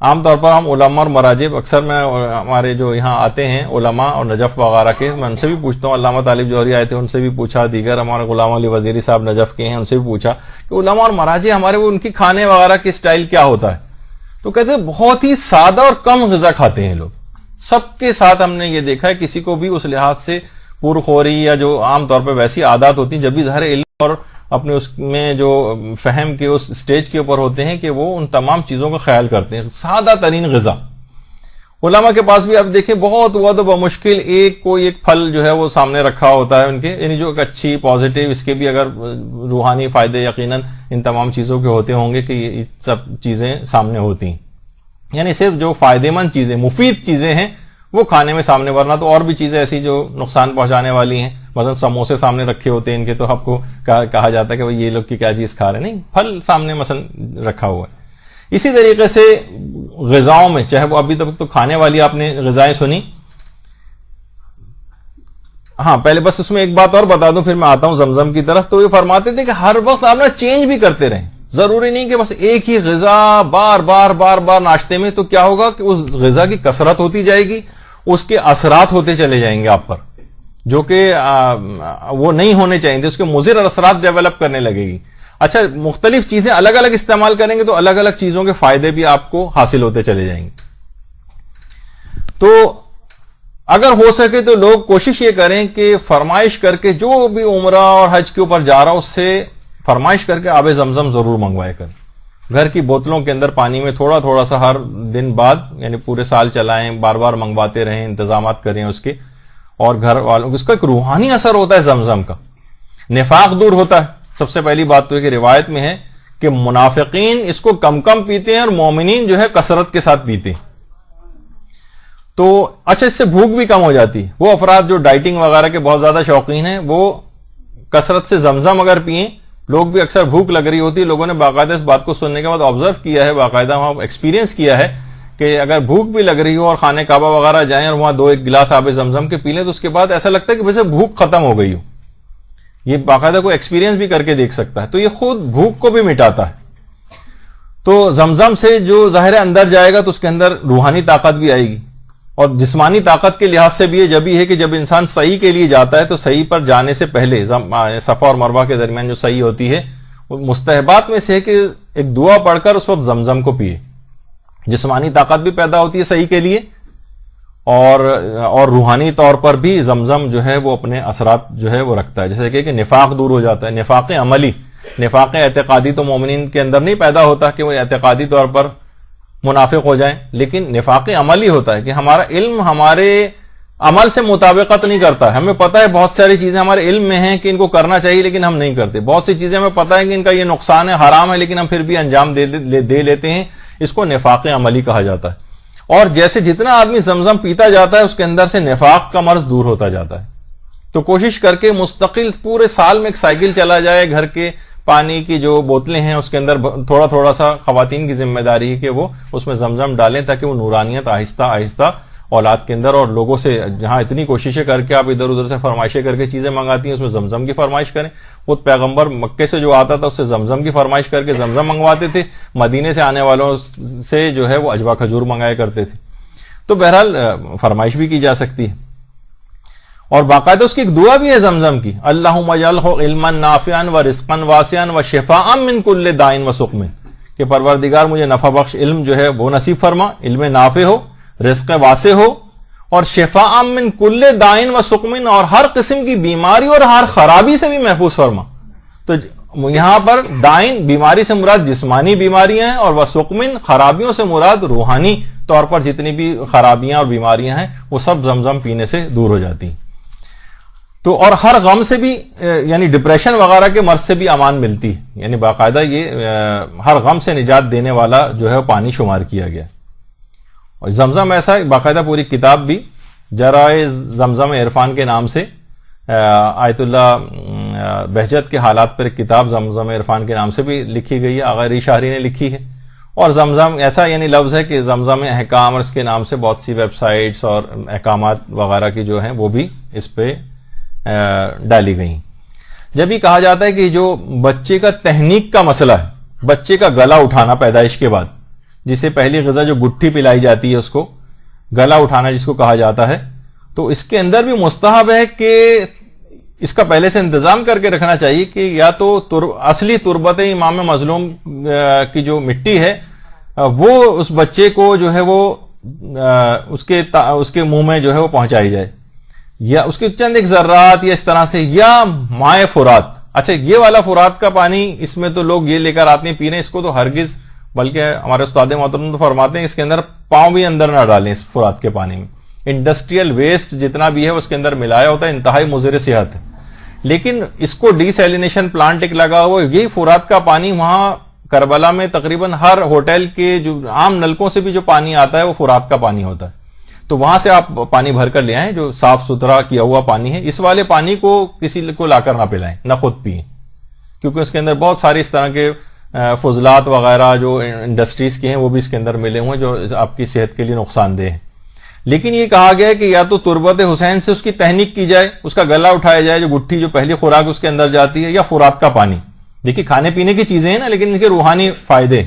عام طور پر ہم علماء اور مراجع اکثر میں ہمارے جو یہاں آتے ہیں علماء اور نجف وغیرہ کے, میں ان سے بھی پوچھتا ہوں, علامہ طالب جوہری آئے تھے ان سے بھی پوچھا, دیگر ہمارے غلام علی وزیری صاحب نجف کے ہیں ان سے بھی پوچھا کہ علماء اور مراجع ہمارے وہ ان کی کھانے وغیرہ کی سٹائل کیا ہوتا ہے. تو کہتے ہیں بہت ہی سادہ اور کم غذا کھاتے ہیں لوگ. سب کے ساتھ ہم نے یہ دیکھا ہے, کسی کو بھی اس لحاظ سے پرخوری یا جو عام طور پہ ویسی عادات ہوتی ہیں, جب بھی ظاہر علم اور اپنے اس میں جو فہم کے اس سٹیج کے اوپر ہوتے ہیں کہ وہ ان تمام چیزوں کا خیال کرتے ہیں. سادہ ترین غذا علماء کے پاس بھی آپ دیکھیں بہت ہوا تو بمشکل کوئی ایک پھل جو ہے وہ سامنے رکھا ہوتا ہے ان کے, یعنی جو ایک اچھی پازیٹیو, اس کے بھی اگر روحانی فائدے یقیناً ان تمام چیزوں کے ہوتے ہوں گے کہ یہ سب چیزیں سامنے ہوتی ہیں. یعنی صرف جو فائدے مند چیزیں, مفید چیزیں ہیں وہ کھانے میں سامنے, ورنہ تو اور بھی چیزیں ایسی جو نقصان پہنچانے والی ہیں, مثلا سموسے سامنے رکھے ہوتے ہیں ان کے, تو آپ کو کہا جاتا ہے کہ یہ لوگ کی کیا چیز کھا رہے ہیں. نہیں, پھل سامنے مثلا رکھا ہوا ہے. اسی طریقے سے غذاؤں میں, چاہے وہ ابھی تک تو کھانے والی آپ نے غذائیں سنی. ہاں پہلے بس اس میں ایک بات اور بتا دوں پھر میں آتا ہوں زمزم کی طرف. تو یہ فرماتے تھے کہ ہر وقت آپ نے چینج بھی کرتے رہیں, ضروری نہیں کہ بس ایک ہی غذا بار بار ناشتے میں. تو کیا ہوگا کہ اس غذا کی کثرت ہوتی جائے گی, اس کے اثرات ہوتے چلے جائیں گے آپ پر جو کہ وہ نہیں ہونے چاہیے, اس کے مضر اثرات ڈیولپ کرنے لگے گی. اچھا, مختلف چیزیں الگ الگ استعمال کریں گے تو الگ الگ چیزوں کے فائدے بھی آپ کو حاصل ہوتے چلے جائیں گے. تو اگر ہو سکے تو لوگ کوشش یہ کریں کہ فرمائش کر کے جو بھی عمرہ اور حج کے اوپر جا رہا اس سے فرمائش کر کے آب زمزم ضرور منگوائے کریں. گھر کی بوتلوں کے اندر پانی میں تھوڑا تھوڑا سا ہر دن بعد, یعنی پورے سال چلائیں, بار بار منگواتے رہیں, انتظامات کریں اس کے. اور گھر والوں کو اس کا ایک روحانی اثر ہوتا ہے زمزم کا, نفاق دور ہوتا ہے. سب سے پہلی بات تو ہے کہ روایت میں ہے کہ منافقین اس کو کم کم پیتے ہیں اور مومنین جو ہے کثرت کے ساتھ پیتے ہیں. تو اچھا, اس سے بھوک بھی کم ہو جاتی ہے. وہ افراد جو ڈائٹنگ وغیرہ کے بہت زیادہ شوقین ہیں وہ کثرت سے زمزم اگر پئیں, لوگ بھی اکثر بھوک لگ رہی ہوتی ہے, لوگوں نے باقاعدہ اس بات کو سننے کے بعد آبزرو کیا ہے, باقاعدہ وہاں ایکسپیرینس کیا ہے کہ اگر بھوک بھی لگ رہی ہو اور خانہ کعبہ وغیرہ جائیں اور وہاں 2-1 گلاس آب زمزم کے پی لیں تو اس کے بعد ایسا لگتا ہے کہ ویسے بھوک ختم ہو گئی ہو. یہ باقاعدہ کوئی ایکسپیرینس بھی کر کے دیکھ سکتا ہے. تو یہ خود بھوک کو بھی مٹاتا ہے. تو زمزم سے جو ظاہر اندر جائے گا تو اس کے اندر روحانی طاقت بھی آئے گی, اور جسمانی طاقت کے لحاظ سے بھی یہ جب ہی ہے کہ جب انسان صحیح کے لیے جاتا ہے تو صحیح پر جانے سے پہلے صفا اور مروہ کے درمیان جو صحیح ہوتی ہے مستحبات میں سے ہے کہ ایک دعا پڑھ کر اس وقت زمزم کو پیے. جسمانی طاقت بھی پیدا ہوتی ہے صحیح کے لیے, اور روحانی طور پر بھی زمزم جو ہے وہ اپنے اثرات جو ہے وہ رکھتا ہے. جیسے کہ نفاق دور ہو جاتا ہے, نفاق عملی. نفاق اعتقادی تو مومنین کے اندر نہیں پیدا ہوتا کہ وہ اعتقادی طور پر منافق ہو جائیں, لیکن نفاق عملی ہوتا ہے کہ ہمارا علم ہمارے عمل سے مطابقت نہیں کرتا. ہمیں پتہ ہے بہت ساری چیزیں ہمارے علم میں ہیں کہ ان کو کرنا چاہیے لیکن ہم نہیں کرتے. بہت سی چیزیں ہمیں پتہ ہے کہ ان کا یہ نقصان ہے, حرام ہے, لیکن ہم پھر بھی انجام دے لیتے ہیں. اس کو نفاق عملی کہا جاتا ہے. اور جیسے جتنا آدمی زمزم پیتا جاتا ہے اس کے اندر سے نفاق کا مرض دور ہوتا جاتا ہے. تو کوشش کر کے مستقل پورے سال میں ایک سائیکل چلا جائے. گھر کے پانی کی جو بوتلیں ہیں اس کے اندر تھوڑا تھوڑا سا خواتین کی ذمہ داری ہے کہ وہ اس میں زمزم ڈالیں تاکہ وہ نورانیت آہستہ آہستہ اولاد کے اندر, اور لوگوں سے جہاں اتنی کوششیں کر کے آپ ادھر ادھر سے فرمائشیں کر کے چیزیں منگاتی ہیں اس میں زمزم کی فرمائش کریں. خود پیغمبر مکے سے جو آتا تھا اس سے زمزم کی فرمائش کر کے زمزم منگواتے تھے. مدینے سے آنے والوں سے جو ہے وہ اجوا کھجور منگایا کرتے تھے. تو بہرحال فرمائش بھی کی جا سکتی ہے, اور باقاعدہ اس کی ایک دعا بھی ہے زمزم کی, اللہم اجعلہ علما نافعا و رزقا واسعا و شفاء من کل داء و سقم, کہ پروردگار مجھے نفع بخش علم جو ہے وہ نصیب فرما, علم نافع ہو, رزق واسع ہو, اور شفاء من کل داء و سقم, اور ہر قسم کی بیماری اور ہر خرابی سے بھی محفوظ فرما. تو یہاں پر دائن بیماری سے مراد جسمانی بیماریاں ہیں, اور وسقمن خرابیوں سے مراد روحانی طور پر جتنی بھی خرابیاں اور بیماریاں ہیں وہ سب زمزم پینے سے دور ہو جاتی ہیں. تو اور ہر غم سے بھی, یعنی ڈپریشن وغیرہ کے مرض سے بھی امان ملتی ہے. یعنی باقاعدہ یہ ہر غم سے نجات دینے والا جو ہے پانی شمار کیا گیا. اور زمزم ایسا باقاعدہ پوری کتاب بھی جرائے زمزم عرفان کے نام سے آیت اللہ بہجت کے حالات پر ایک کتاب زمزم عرفان کے نام سے بھی لکھی گئی ہے, آغا علی شاہری نے لکھی ہے. اور زمزم ایسا یعنی لفظ ہے کہ زمزم احکام, اور اس کے نام سے بہت سی ویب سائٹس اور احکامات وغیرہ کی جو ہیں وہ بھی اس پہ ڈالی گئی. جب یہ کہا جاتا ہے کہ جو بچے کا تہنیک کا مسئلہ ہے, بچے کا گلا اٹھانا پیدائش کے بعد, جسے پہلی غذا جو گٹھی پلائی جاتی ہے اس کو گلا اٹھانا جس کو کہا جاتا ہے, تو اس کے اندر بھی مستحب ہے کہ اس کا پہلے سے انتظام کر کے رکھنا چاہیے کہ یا تو اصلی تربت امام مظلوم کی جو مٹی ہے وہ اس بچے کو جو ہے وہ اس کے منہ میں جو ہے وہ پہنچائی جائے, یا اس کے چند ایک ذرات یا اس طرح سے, یا مائع فرات. اچھا یہ والا فرات کا پانی اس میں تو لوگ یہ لے کر آتے ہیں پی رہے ہیں, اس کو تو ہرگز, بلکہ ہمارے استاد محترم تو فرماتے ہیں اس کے اندر پاؤں بھی اندر نہ ڈالیں اس فرات کے پانی میں. انڈسٹریل ویسٹ جتنا بھی ہے اس کے اندر ملایا ہوتا ہے, انتہائی مضر صحت ہے. لیکن اس کو ڈی سیلینیشن پلانٹ ایک لگا ہوا, یہی فرات کا پانی وہاں کربلا میں تقریباً ہر ہوٹل کے جو عام نلکوں سے بھی جو پانی آتا ہے وہ فرات کا پانی ہوتا ہے. تو وہاں سے آپ پانی بھر کر لے آئیں جو صاف ستھرا کیا ہوا پانی ہے. اس والے پانی کو کسی کو لا کر نہ پلائیں, نہ خود پئیں, کیونکہ اس کے اندر بہت ساری اس طرح کے فضلات وغیرہ جو انڈسٹریز کے ہیں وہ بھی اس کے اندر ملے ہوئے ہیں جو آپ کی صحت کے لیے نقصان دہ ہیں. لیکن یہ کہا گیا ہے کہ یا تو تربت حسین سے اس کی تہنیک کی جائے, اس کا گلا اٹھایا جائے جو گٹھی جو پہلی خوراک اس کے اندر جاتی ہے, یا فرات کا پانی. دیکھیے کھانے پینے کی چیزیں ہیں نا, لیکن ان کے روحانی فائدے.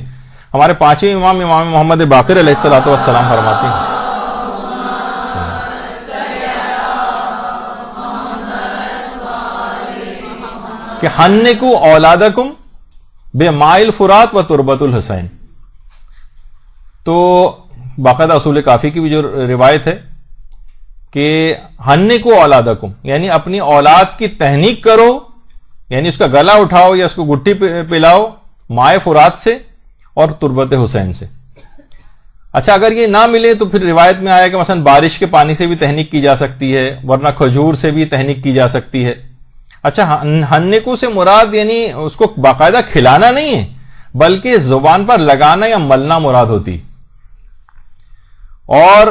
ہمارے پانچویں امام محمد باقر علیہ الصلوۃ والسلام فرماتے ہیں کہ حنکوا اولادکم بماء الفرات و تربت الحسین. تو باقاعدہ اصول کافی کی بھی جو روایت ہے کہ حنکوا اولادکم یعنی اپنی اولاد کی تہنیک کرو, یعنی اس کا گلا اٹھاؤ یا اس کو گٹھی پلاؤ مائع فرات سے اور تربت حسین سے. اچھا اگر یہ نہ ملے تو پھر روایت میں آیا کہ مثلا بارش کے پانی سے بھی تہنیک کی جا سکتی ہے, ورنہ کھجور سے بھی تہنیک کی جا سکتی ہے. اچھا حنکو سے مراد یعنی اس کو باقاعدہ کھلانا نہیں ہے, بلکہ زبان پر لگانا یا ملنا مراد ہوتی. اور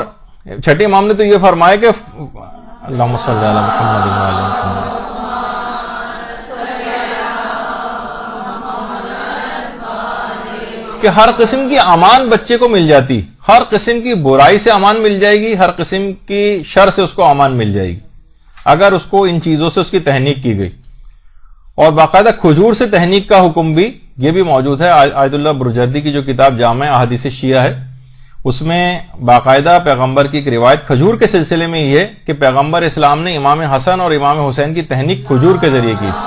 چھٹے امام نے تو یہ فرمایا کہ اللہم صلی علی محمد و علی محمد, کہ ہر قسم کی امان بچے کو مل جاتی, ہر قسم کی برائی سے امان مل جائے گی, ہر قسم کی شر سے اس کو امان مل جائے گی اگر اس کو ان چیزوں سے اس کی تہنیک کی گئی. اور باقاعدہ کھجور سے تہنیک کا حکم بھی یہ بھی موجود ہے. آیت اللہ برجردی کی جو کتاب جامع احادیث شیعہ ہے اس میں باقاعدہ پیغمبر کی ایک روایت کھجور کے سلسلے میں یہ ہے کہ پیغمبر اسلام نے امام حسن اور امام حسین کی تہنیک کھجور کے ذریعے کی تھی.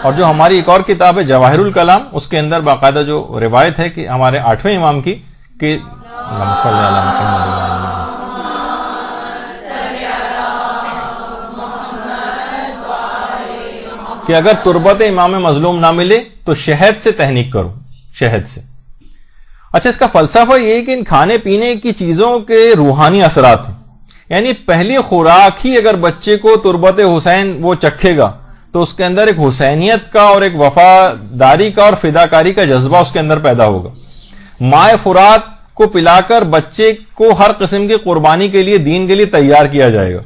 اور جو ہماری ایک اور کتاب ہے جواہر الکلام, اس کے اندر باقاعدہ جو روایت ہے کہ ہمارے 8ویں امام کی کہ کہ اگر تربت امام مظلوم نہ ملے تو شہد سے تہنیک کرو, شہد سے. اچھا اس کا فلسفہ یہ ہے کہ ان کھانے پینے کی چیزوں کے روحانی اثرات ہیں, یعنی پہلی خوراک ہی اگر بچے کو تربت حسین وہ چکھے گا تو اس کے اندر ایک حسینیت کا اور ایک وفاداری کا اور فداکاری کا جذبہ اس کے اندر پیدا ہوگا. مائع فرات کو پلا کر بچے کو ہر قسم کی قربانی کے لیے دین کے لیے تیار کیا جائے گا.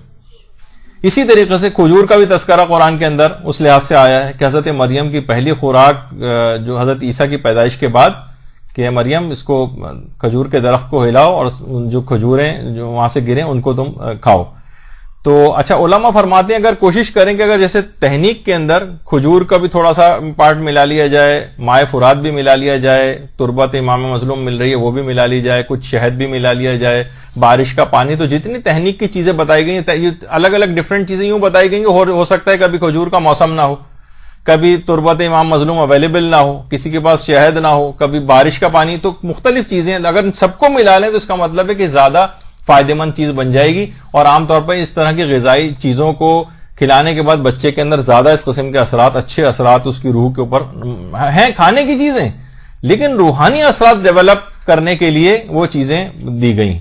اسی طریقے سے کھجور کا بھی تذکرہ قرآن کے اندر اس لحاظ سے آیا ہے کہ حضرت مریم کی پہلی خوراک جو حضرت عیسیٰ کی پیدائش کے بعد کہ مریم اس کو کھجور کے درخت کو ہلاؤ اور جو کھجوریں جو وہاں سے گریں ان کو تم کھاؤ. تو اچھا علماء فرماتے ہیں اگر کوشش کریں کہ اگر جیسے تہنیک کے اندر کھجور کا بھی تھوڑا سا پارٹ ملا لیا جائے, مائع فرات بھی ملا لیا جائے, تربت امام مظلوم مل رہی ہے وہ بھی ملا لی جائے, کچھ شہد بھی ملا لیا جائے, بارش کا پانی, تو جتنی تہنیک کی چیزیں بتائی گئی ہیں الگ الگ ڈفرینٹ چیزیں یوں بتائی گئی ہیں. ہو سکتا ہے کبھی کھجور کا موسم نہ ہو, کبھی تربت امام مظلوم اویلیبل نہ ہو, کسی کے پاس شہد نہ ہو, کبھی بارش کا پانی, تو مختلف چیزیں اگر سب کو ملا لیں تو اس کا مطلب ہے کہ زیادہ فائدہ مند چیز بن جائے گی. اور عام طور پر اس طرح کی غذائی چیزوں کو کھلانے کے بعد بچے کے اندر زیادہ اس قسم کے اثرات, اچھے اثرات اس کی روح کے اوپر ہیں. کھانے کی چیزیں لیکن روحانی اثرات ڈیولپ کرنے کے لیے وہ چیزیں دی گئیں.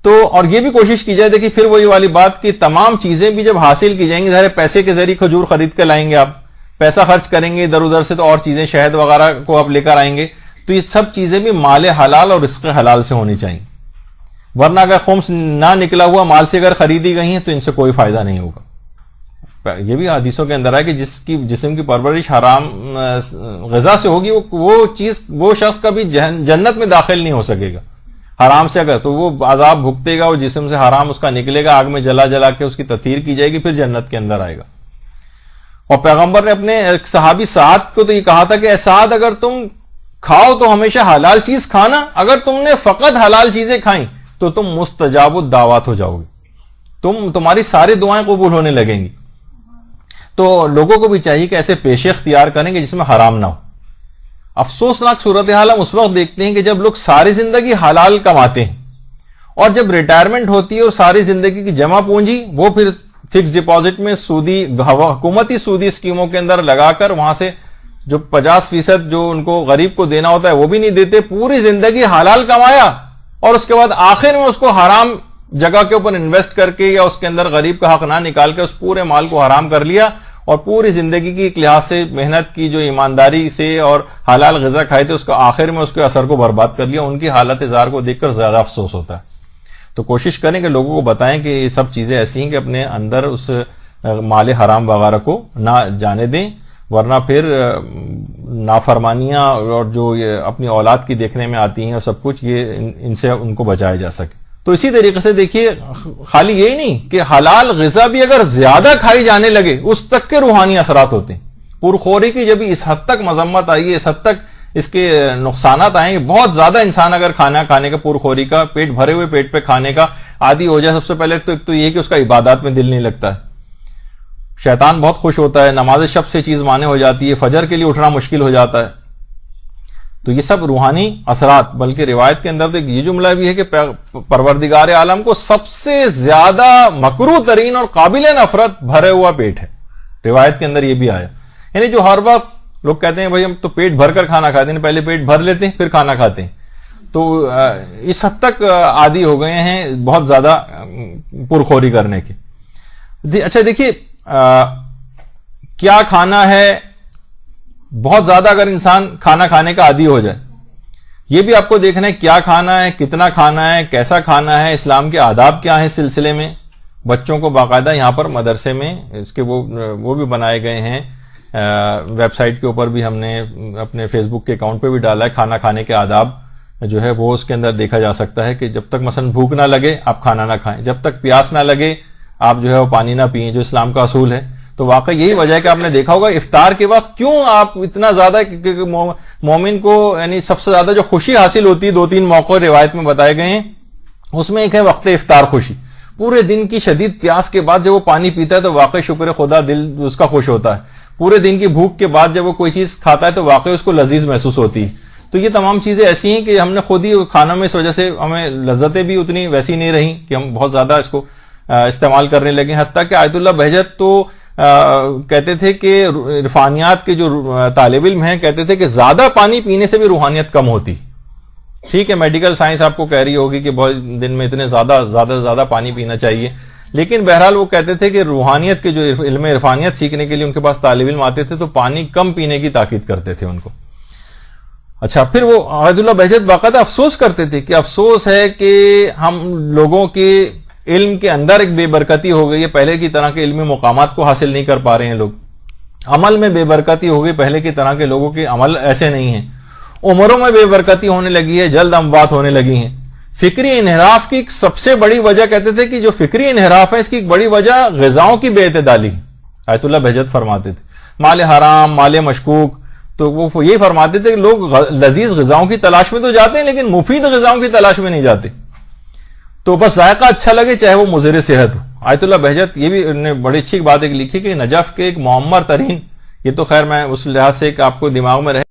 تو اور یہ بھی کوشش کی جائے, دیکھیں پھر وہی والی بات کہ تمام چیزیں بھی جب حاصل کی جائیں گی, ظاہر پیسے کے ذریعے کھجور خرید کے لائیں گے, آپ پیسہ خرچ کریں گے ادھر ادھر سے تو اور چیزیں شہد وغیرہ کو آپ لے کر آئیں گے, تو یہ سب چیزیں بھی مال حلال اور رزق حلال سے ہونی چاہیے. ورنہ اگر خمس نہ نکلا ہوا مال سے اگر خریدی گئی ہیں تو ان سے کوئی فائدہ نہیں ہوگا. یہ بھی حدیثوں کے اندر ہے کہ جس کی جسم کی پرورش حرام غذا سے ہوگی وہ چیز وہ شخص کبھی جنت میں داخل نہیں ہو سکے گا. حرام سے اگر تو وہ عذاب بھگتے گا, وہ جسم سے حرام اس کا نکلے گا, آگ میں جلا جلا کے اس کی تطہیر کی جائے گی, پھر جنت کے اندر آئے گا. اور پیغمبر نے اپنے ایک صحابی سعد کو تو یہ کہا تھا کہ اے سعد اگر تم کھاؤ تو ہمیشہ حلال چیز کھانا, اگر تم نے فقط حلال چیزیں کھائیں تو تم مستجاب الدعوات ہو جاؤ گے, تمہاری ساری دعائیں قبول ہونے لگیں گی. تو لوگوں کو بھی چاہیے کہ ایسے پیشے اختیار کریں کہ جس میں حرام نہ ہو. افسوسناک صورتحال ہم اس وقت دیکھتے ہیں کہ جب لوگ ساری زندگی حلال کماتے ہیں اور جب ریٹائرمنٹ ہوتی ہے اور ساری زندگی کی جمع پونجی وہ پھر فکس ڈپازٹ میں سودی حکومتی سودی اسکیموں کے اندر لگا کر وہاں سے جو 50% جو ان کو غریب کو دینا ہوتا ہے وہ بھی نہیں دیتے. پوری زندگی حلال کمایا اور اس کے بعد آخر میں اس کو حرام جگہ کے اوپر انویسٹ کر کے یا اس کے اندر غریب کا حق نہ نکال کے اس پورے مال کو حرام کر لیا, اور پوری زندگی کی ایک لحاظ سے محنت کی جو ایمانداری سے اور حلال غذا کھائے تھے اس کو آخر میں اس کے اثر کو برباد کر لیا. ان کی حالت زار کو دیکھ کر زیادہ افسوس ہوتا ہے. تو کوشش کریں کہ لوگوں کو بتائیں کہ یہ سب چیزیں ایسی ہیں کہ اپنے اندر اس مال حرام وغیرہ کو نہ جانے دیں, ورنہ پھر نافرمانیاں اور جو یہ اپنی اولاد کی دیکھنے میں آتی ہیں اور سب کچھ, یہ ان سے ان کو بچایا جا سکے. تو اسی طریقے سے دیکھیے خالی یہی نہیں کہ حلال غذا بھی اگر زیادہ کھائی جانے لگے اس تک کے روحانی اثرات ہوتے ہیں. پرخوری کی جب اس حد تک مذمت آئی ہے, اس حد تک اس کے نقصانات آئیں گے, بہت زیادہ انسان اگر کھانا کھانے کا پرخوری کا پیٹ بھرے ہوئے پیٹ پہ کھانے کا عادی ہو جائے, سب سے پہلے تو ایک تو یہ کہ اس کا عبادات میں دل نہیں لگتا ہے, شیطان بہت خوش ہوتا ہے, نماز شب سے چیز مانے ہو جاتی ہے, فجر کے لیے اٹھنا مشکل ہو جاتا ہے. تو یہ سب روحانی اثرات. بلکہ روایت کے اندر تو یہ جملہ بھی ہے کہ پروردگار عالم کو سب سے زیادہ مکروہ ترین اور قابل نفرت بھرے ہوا پیٹ ہے. روایت کے اندر یہ بھی آیا, یعنی جو ہر وقت لوگ کہتے ہیں بھائی ہم تو پیٹ بھر کر کھانا کھاتے ہیں, پہلے پیٹ بھر لیتے ہیں پھر کھانا کھاتے ہیں, تو اس حد تک عادی ہو گئے ہیں بہت زیادہ پرخوری کرنے کے. اچھا دیکھیے کیا کھانا ہے, بہت زیادہ اگر انسان کھانا کھانے کا عادی ہو جائے, یہ بھی آپ کو دیکھنا ہے کیا کھانا ہے, کتنا کھانا ہے, کیسا کھانا ہے, اسلام کے آداب کیا ہیں اس سلسلے میں. بچوں کو باقاعدہ یہاں پر مدرسے میں اس کے وہ بھی بنائے گئے ہیں, ویب سائٹ کے اوپر بھی ہم نے اپنے فیس بک کے اکاؤنٹ پہ بھی ڈالا ہے. کھانا کھانے کے آداب جو ہے وہ اس کے اندر دیکھا جا سکتا ہے کہ جب تک مثلا بھوک نہ لگے آپ کھانا نہ کھائیں, جب تک پیاس نہ لگے آپ جو ہے وہ پانی نہ پئیں, جو اسلام کا اصول ہے. تو واقعی یہی وجہ ہے کہ آپ نے دیکھا ہوگا افطار کے وقت کیوں آپ اتنا زیادہ, مومن کو یعنی سب سے زیادہ جو خوشی حاصل ہوتی ہے 2-3 موقع روایت میں بتائے گئے ہیں, اس میں ایک ہے وقت افطار خوشی. پورے دن کی شدید پیاس کے بعد جب وہ پانی پیتا ہے تو واقعی شکر خدا دل اس کا خوش ہوتا ہے. پورے دن کی بھوک کے بعد جب وہ کوئی چیز کھاتا ہے تو واقعی اس کو لذیذ محسوس ہوتی ہے. تو یہ تمام چیزیں ایسی ہیں کہ ہم نے خود ہی کھانا میں اس وجہ سے ہمیں لذتیں بھی اتنی ویسی نہیں رہیں کہ ہم بہت زیادہ اس کو استعمال کرنے لگے. حتیٰ کہ آیت اللہ بہجت تو کہتے تھے کہ عرفانیات کے جو طالب علم ہیں کہتے تھے کہ زیادہ پانی پینے سے بھی روحانیت کم ہوتی. ٹھیک ہے میڈیکل سائنس آپ کو کہہ رہی ہوگی کہ بہت دن میں اتنے زیادہ پانی پینا چاہیے, لیکن بہرحال وہ کہتے تھے کہ روحانیت کے جو علم عرفانیت سیکھنے کے لیے ان کے پاس طالب علم آتے تھے تو پانی کم پینے کی تاکید کرتے تھے ان کو. اچھا پھر وہ آیت اللہ بہجت باقاعدہ افسوس کرتے تھے کہ افسوس ہے کہ ہم لوگوں کے علم کے اندر ایک بے برکتی ہو گئی ہے, پہلے کی طرح کے علمی مقامات کو حاصل نہیں کر پا رہے ہیں لوگ. عمل میں بے برکتی ہو گئی, پہلے کی طرح کے لوگوں کے عمل ایسے نہیں ہیں. عمروں میں بے برکتی ہونے لگی ہے, جلد اموات ہونے لگی ہیں. فکری انحراف کی سب سے بڑی وجہ کہتے تھے کہ جو فکری انحراف ہے اس کی ایک بڑی وجہ غذاؤں کی بے اعتدالی. آیت اللہ بہجت فرماتے تھے مال حرام, مال مشکوک, تو وہ یہ فرماتے تھے کہ لوگ لذیذ غذاؤں کی تلاش میں تو جاتے ہیں لیکن مفید غذاؤں کی تلاش میں نہیں جاتے. تو بس ذائقہ اچھا لگے چاہے وہ مضر صحت ہو. آیت اللہ بہجت یہ بھی انہوں نے بڑی اچھی بات ایک لکھی کہ نجف کے ایک معمر ترین, یہ تو خیر میں اس لحاظ سے کہ آپ کو دماغ میں رہے,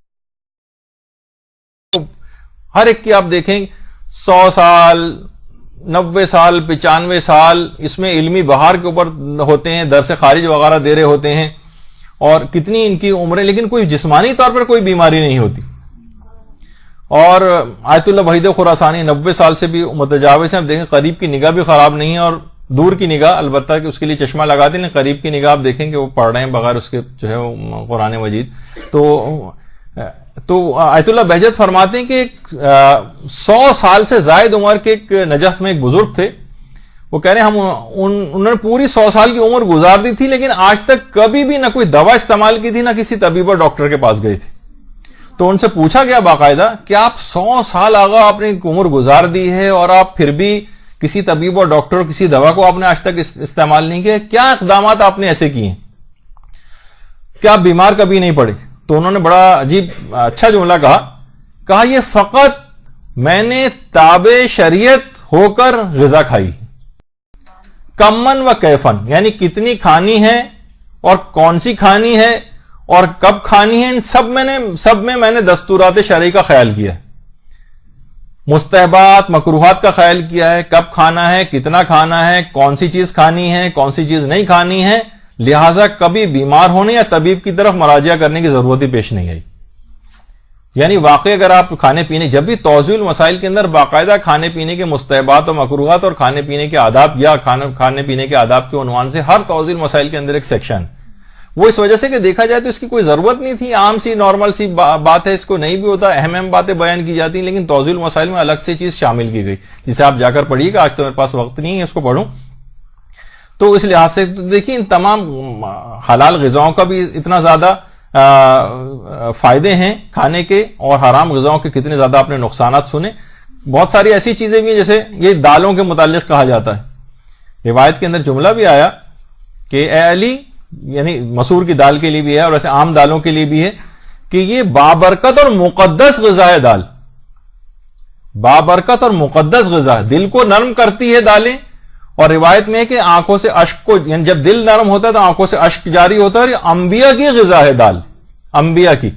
ہر ایک کی آپ دیکھیں 100 سال 90 سال 95 سال اس میں علمی بہار کے اوپر ہوتے ہیں, درس خارج وغیرہ دے رہے ہوتے ہیں, اور کتنی ان کی عمریں, لیکن کوئی جسمانی طور پر کوئی بیماری نہیں ہوتی. اور آیت اللہ وحید خراسانی 90 سال سے بھی متجاوز ہیں. آپ دیکھیں قریب کی نگاہ بھی خراب نہیں ہے, اور دور کی نگاہ البتہ کہ اس کے لیے چشمہ لگا دیں, قریب کی نگاہ آپ دیکھیں کہ وہ پڑھ رہے ہیں بغیر اس کے جو ہے قرآن مجید. تو آیت اللہ بہجت فرماتے ہیں کہ 100 سال سے زائد عمر کے ایک نجف میں ایک بزرگ تھے, وہ کہہ رہے ہیں انہوں نے پوری 100 سال کی عمر گزار دی تھی لیکن آج تک کبھی بھی نہ کوئی دوا استعمال کی تھی نہ کسی طبیب اور ڈاکٹر کے پاس گئے تھے. تو ان سے پوچھا گیا باقاعدہ کہ آپ 100 سال آگا آپ نے عمر گزار دی ہے اور آپ پھر بھی کسی طبیب اور ڈاکٹر کسی دوا کو آپ نے آج تک استعمال نہیں کیا، کیا اقدامات آپ نے ایسے کیے ہیں، کیا آپ بیمار کبھی نہیں پڑے؟ تو انہوں نے بڑا عجیب اچھا جملہ کہا یہ فقط میں نے تابع شریعت ہو کر غذا کھائی، کمن و کیفن، یعنی کتنی کھانی ہے اور کون سی کھانی ہے اور کب کھانی ہے، ان سب میں میں نے دستورات شرعی کا خیال کیا ہے، مستحبات مکروہات کا خیال کیا ہے، کب کھانا ہے، کتنا کھانا ہے، کون سی چیز کھانی ہے، کون سی چیز نہیں کھانی ہے، لہذا کبھی بیمار ہونے یا طبیب کی طرف مراجعہ کرنے کی ضرورت ہی پیش نہیں آئی۔ یعنی واقعی اگر آپ کھانے پینے، جب بھی توضیح المسائل کے اندر باقاعدہ کھانے پینے کے مستحبات و مکروہات اور کھانے پینے کے آداب یا کھانے پینے کے آداب کے عنوان سے ہر توضیح المسائل کے اندر ایک سیکشن، وہ اس وجہ سے کہ دیکھا جائے تو اس کی کوئی ضرورت نہیں تھی، عام سی نارمل سی بات ہے، اس کو نہیں بھی ہوتا، اہم باتیں بیان کی جاتی ہیں، لیکن توضیح المسائل میں الگ سے چیز شامل کی گئی جسے آپ جا کر پڑھیے گا، آج تو میرے پاس وقت نہیں ہے اس کو پڑھوں۔ تو اس لحاظ سے دیکھیں ان تمام حلال غذاؤں کا بھی اتنا زیادہ فائدے ہیں کھانے کے، اور حرام غذاؤں کے کتنے زیادہ آپ نے نقصانات سنے۔ بہت ساری ایسی چیزیں بھی ہیں، جیسے یہ دالوں کے متعلق کہا جاتا ہے، روایت کے اندر جملہ بھی آیا کہ اے علی، یعنی مسور کی دال کے لیے بھی ہے اور ایسے عام دالوں کے لیے بھی ہے کہ یہ بابرکت اور مقدس غذا ہے دال، بابرکت اور مقدس غذا ہے، دل کو نرم کرتی ہے دالیں، اور روایت میں ہے کہ آنکھوں سے اشک کو، یعنی جب دل نرم ہوتا ہے تو آنکھوں سے اشک جاری ہوتا ہے، اور یہ انبیاء کی غذا ہے دال، انبیاء کی۔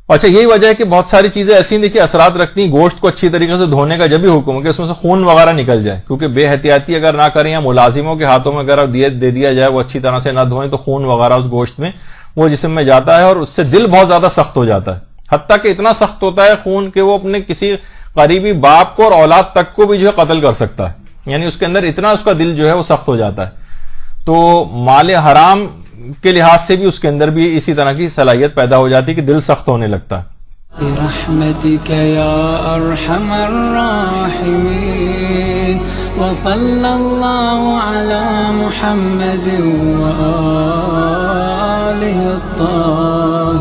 اچھا یہی وجہ ہے کہ بہت ساری چیزیں ایسی دیکھیں اثرات رکھتی ہیں، گوشت کو اچھی طریقے سے دھونے کا جب بھی حکم ہے کہ اس میں سے خون وغیرہ نکل جائے، کیونکہ بے احتیاطی اگر نہ کریں یا ملازموں کے ہاتھوں میں اگر دے دیا جائے، وہ اچھی طرح سے نہ دھوئیں تو خون وغیرہ اس گوشت میں وہ جسم میں جاتا ہے، اور اس سے دل بہت زیادہ سخت ہو جاتا ہے، حتیٰ کہ اتنا سخت ہوتا ہے خون کہ وہ اپنے کسی قریبی باپ کو اور اولاد تک کو بھی جو ہے قتل کر سکتا ہے، یعنی اس کے اندر اتنا اس کا دل جو ہے وہ سخت ہو جاتا ہے۔ تو مال حرام کے لحاظ سے بھی اس کے اندر بھی اسی طرح کی صلاحیت پیدا ہو جاتی ہے کہ دل سخت ہونے لگتا ہے۔ برحمتك يا أرحم الراحمين وصلى الله على محمد وآله الطاهرين۔